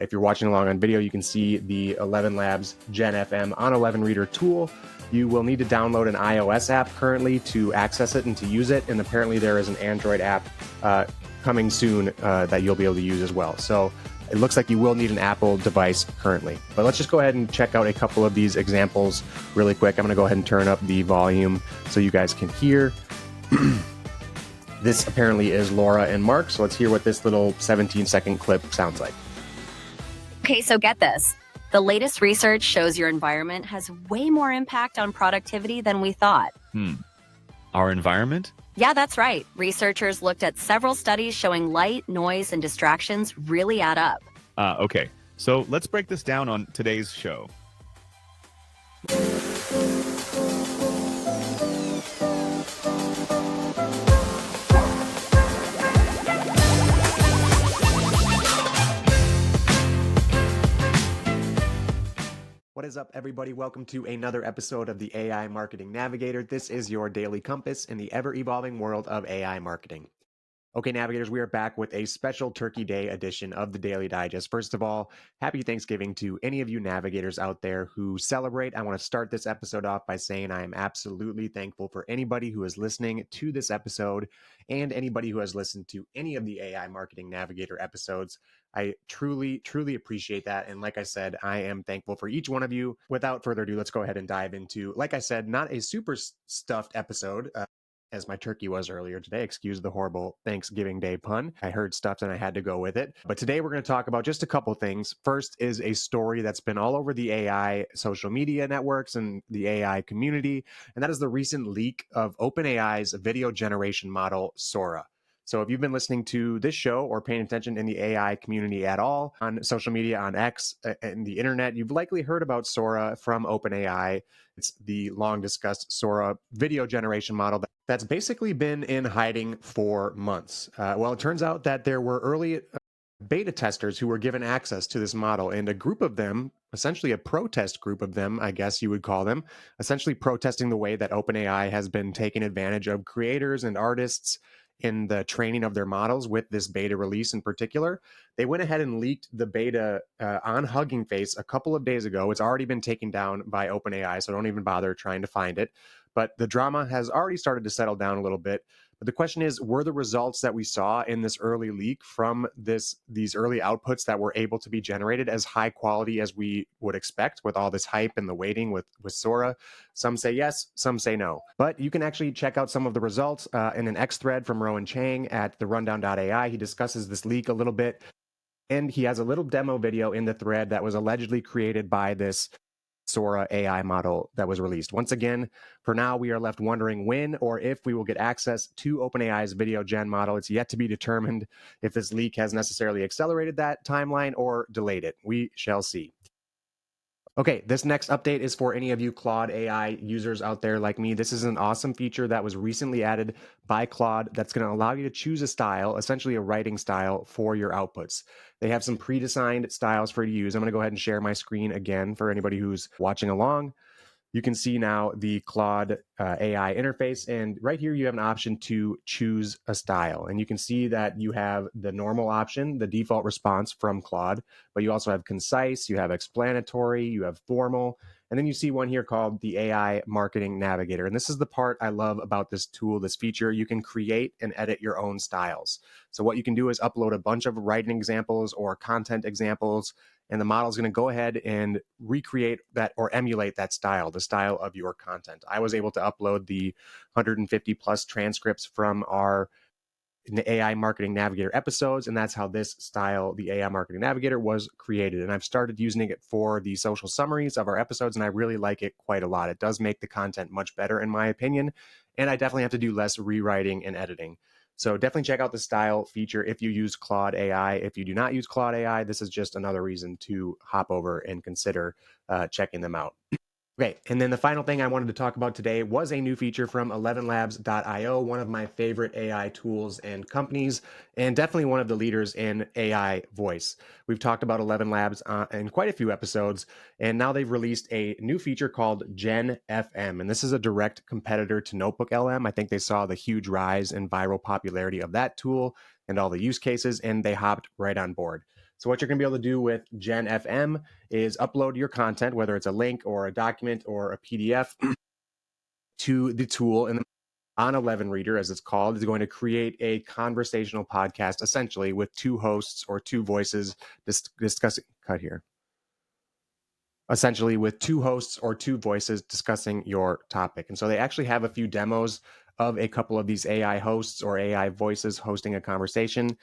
If you're watching along on video, you can see the ElevenLabs GenFM on 11 Reader tool. You will need to download an iOS app currently to access it and to use it. And apparently there is an Android app coming soon that you'll be able to use as well. So it looks like you will need an Apple device currently. But let's just go ahead and check out a couple of these examples really quick. I'm going to go ahead and turn up the volume so you guys can hear. This apparently is Laura and Mark. So let's hear what this little 17-second clip sounds like. Okay, so get this. The latest research shows your environment has way more impact on productivity than we thought. Our environment? Yeah, that's right. Researchers looked at several studies showing light, noise, and distractions really add up. Okay. So let's break this down on today's show. What is up, everybody? Welcome to another episode of the AI Marketing Navigator. This is your daily compass in the ever-evolving world of AI marketing. Okay, Navigators, we are back with a special Turkey Day edition of the Daily Digest. First of all, happy Thanksgiving to any of you Navigators out there who celebrate. I want to start this episode off by saying I am absolutely thankful for anybody who is listening to this episode and anybody who has listened to any of the AI Marketing Navigator episodes. I truly, truly appreciate that. And like I said, I am thankful for each one of you. Without further ado, let's go ahead and dive into, like I said, not a super stuffed episode, as my turkey was earlier today. Excuse the horrible Thanksgiving Day pun. I heard stuffed and I had to go with it. But today we're going to talk about just a couple things. First is a story that's been all over the AI social media networks and the AI community, and that is the recent leak of OpenAI's video generation model, Sora. So if you've been listening to this show or paying attention in the AI community at all on social media, on X, and the internet, you've likely heard about Sora from OpenAI. It's the long discussed Sora video generation model that's basically been in hiding for months. Well, it turns out that there were early beta testers who were given access to this model, and a group of them, essentially a protest group of them, I guess you would call them, essentially protesting the way that OpenAI has been taking advantage of creators and artists in the training of their models with this beta release in particular. They went ahead and leaked the beta on Hugging Face a couple of days ago. It's already been taken down by OpenAI, so don't even bother trying to find it. But the drama has already started to settle down a little bit. But the question is, were the results that we saw in this early leak from these early outputs that were able to be generated as high quality as we would expect with all this hype and the waiting with Sora? Some say yes, some say no. But you can actually check out some of the results in an X thread from Rowan Chang at therundown.ai. He discusses this leak a little bit, and he has a little demo video in the thread that was allegedly created by this Sora AI model that was released. Once again, for now, we are left wondering when or if we will get access to OpenAI's video gen model. It's yet to be determined if this leak has necessarily accelerated that timeline or delayed it. We shall see. Okay, this next update is for any of you Claude AI users out there like me. This is an awesome feature that was recently added by Claude that's going to allow you to choose a style, essentially a writing style for your outputs. They have some pre-designed styles for you to use. I'm going to go ahead and share my screen again for anybody who's watching along. You can see now the Claude AI interface, and right here you have an option to choose a style. And you can see that you have the normal option, the default response from Claude, but you also have concise, you have explanatory, you have formal, and then you see one here called the AI Marketing Navigator. And this is the part I love about this tool, this feature. You can create and edit your own styles. So what you can do is upload a bunch of writing examples or content examples, and the model is going to go ahead and recreate that or emulate that style, the style of your content. I was able to upload the 150 plus transcripts from our AI Marketing Navigator episodes, and that's how this style, the AI Marketing Navigator, was created. And I've started using it for the social summaries of our episodes, and I really like it quite a lot. It does make the content much better, in my opinion, and I definitely have to do less rewriting and editing. So definitely check out the style feature if you use Claude AI. If you do not use Claude AI, this is just another reason to hop over and consider checking them out. Okay, and then the final thing I wanted to talk about today was a new feature from ElevenLabs.io, one of my favorite AI tools and companies, and definitely one of the leaders in AI voice. We've talked about ElevenLabs in quite a few episodes, and now they've released a new feature called GenFM, and this is a direct competitor to NotebookLM. I think they saw the huge rise in viral popularity of that tool and all the use cases, and they hopped right on board. So what you're going to be able to do with GenFM is upload your content, whether it's a link or a document or a PDF, to the tool, and on 11 Reader, as it's called, is going to create a conversational podcast, essentially with two hosts or two voices discussing. Cut here. Essentially with two hosts or two voices discussing your topic. And so they actually have a few demos of a couple of these AI hosts or AI voices hosting a conversation.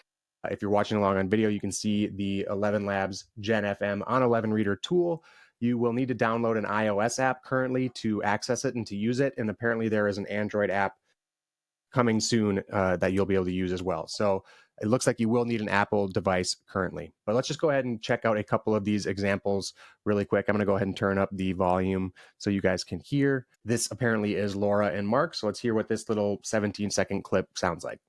If you're watching along on video, you can see the ElevenLabs GenFM on 11 Reader tool. You will need to download an iOS app currently to access it and to use it. And apparently there is an Android app coming soon that you'll be able to use as well. So it looks like you will need an Apple device currently. But let's just go ahead and check out a couple of these examples really quick. I'm going to go ahead and turn up the volume so you guys can hear. This apparently is Laura and Mark. So let's hear what this little 17-second clip sounds like.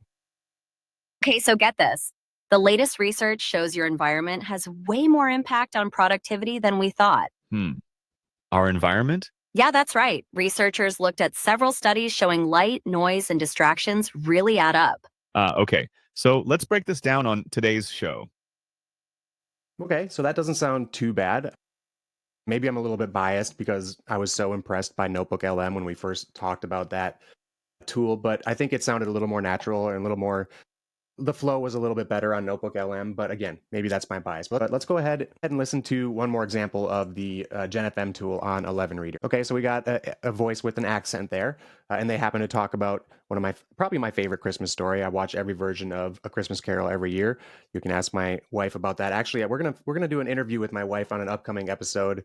Okay, so get this. The latest research shows your environment has way more impact on productivity than we thought. Our environment? Yeah, that's right. Researchers looked at several studies showing light, noise, and distractions really add up. Okay. So let's break this down on today's show. Okay, so that doesn't sound too bad. Maybe I'm a little bit biased because I was so impressed by Notebook LM when we first talked about that tool, but I think it sounded a little more natural and a little more, the flow was a little bit better on Notebook LM, but again, maybe that's my bias. But let's go ahead and listen to one more example of the GenFM tool on 11 Reader. Okay, so we got a voice with an accent there, and they happen to talk about one of my, probably my favorite Christmas story. I watch every version of A Christmas Carol every year. You can ask my wife about that. Actually, we're gonna do an interview with my wife on an upcoming episode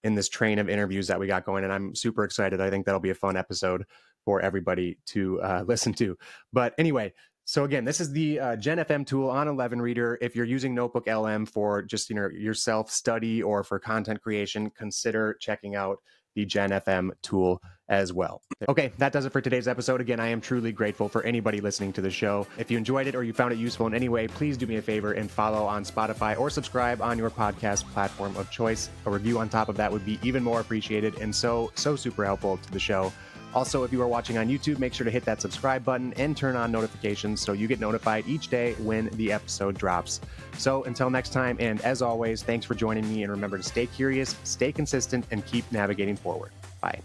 in this train of interviews that we got going, and I'm super excited. I think that'll be a fun episode for everybody to listen to. But anyway, so again, this is the GenFM tool on 11 Reader. If you're using Notebook LM for just your self-study or for content creation, consider checking out the GenFM tool as well. Okay, that does it for today's episode. Again, I am truly grateful for anybody listening to the show. If you enjoyed it or you found it useful in any way, please do me a favor and follow on Spotify or subscribe on your podcast platform of choice. A review on top of that would be even more appreciated and so super helpful to the show. Also, if you are watching on YouTube, make sure to hit that subscribe button and turn on notifications so you get notified each day when the episode drops. So until next time, and as always, thanks for joining me, and remember to stay curious, stay consistent, and keep navigating forward. Bye.